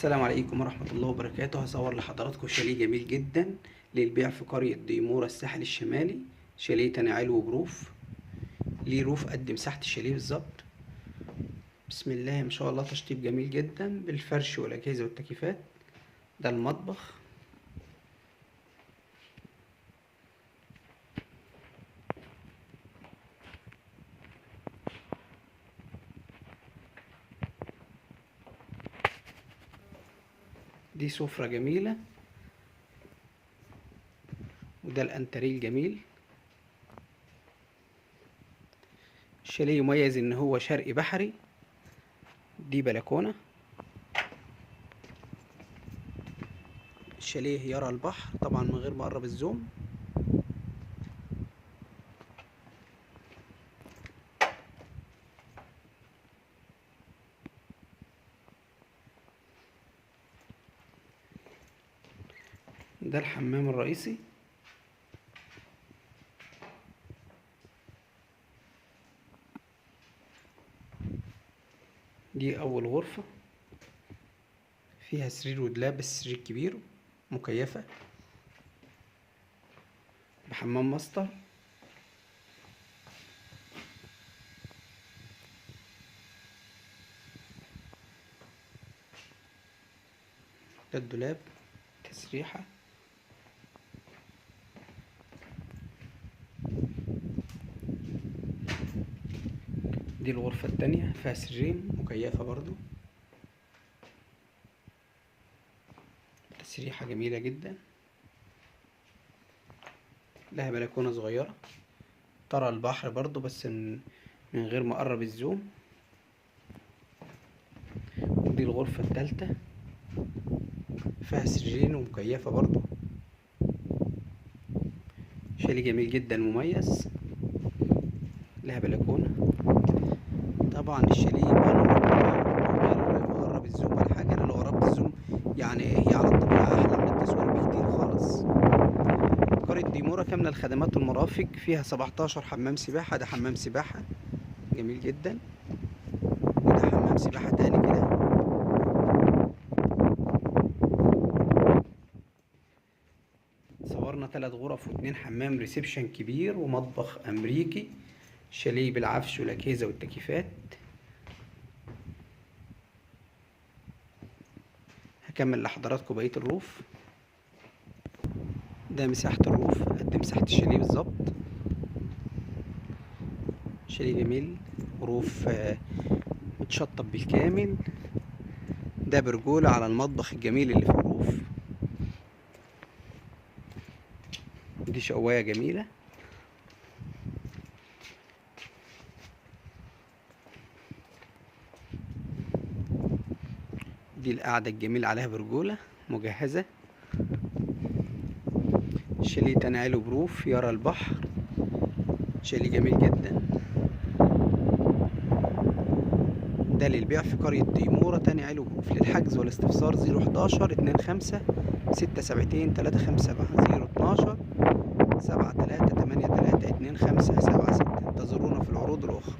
السلام عليكم ورحمة الله وبركاته. هصور لحضراتكم شاليه جميل جدا للبيع في قرية ديمورة الساحل الشمالي. شاليه تنعال وبروف، ليه روف قد مساحة الشاليه بالظبط. بسم الله ما شاء الله، تشطيب جميل جدا بالفرش والأجهزة والتكييفات. ده المطبخ، دي سفرة جميلة، وده الانتريه الجميل. الشاليه يميز ان هو شرقي بحري. دي بلكونة، الشاليه يرى البحر طبعا من غير ما اقرب الزوم. ده الحمام الرئيسي. دي اول غرفة، فيها سرير ودولاب، بس سرير كبير، مكيفة بحمام ماستر. ده الدولاب، تسريحة. دي الغرفة التانية، فيها سريرين، مكيفة برضو، تسريحة جميلة جدا. لها بلكونة صغيرة ترى البحر برضو، بس من غير ما اقرب الزوم. دي الغرفة التالتة، فيها سريرين ومكيفة برضو. شاليه جميل جدا مميز، لها بلكونة. طبعا الشاليه بانورامي من غير ما اقرب الزوم ولا حاجة. انا لو قربت الزوم يعني هي على الطبيعة احلى من التصوير بكتير خالص. قرية ديمورة كاملة الخدمات والمرافق، فيها 17 حمام سباحة. ده حمام سباحة جميل جدا، وده حمام سباحة تاني كده. صورنا 3 غرف و2 حمام ريسبشن كبير ومطبخ امريكي. شاليه بالعفش والاجهزة والتكييفات. هكمل لحضراتكم بقية الروف. ده مساحة الروف قد مساحة الشاليه بالظبط. شاليه جميل، روف متشطب بالكامل. ده برجولة على المطبخ الجميل اللي في الروف. دي شواية جميلة. دي القعدة الجميلة عليها برجولة مجهزة. شاليه تنعال وبروف يرى البحر. شاليه جميل جدا. ده للبيع في قرية ديمورة تنعال وبروف. للحجز والاستفسار 011 25 672 357 012 73 83 25 76. انتظرونا في العروض الأخرى.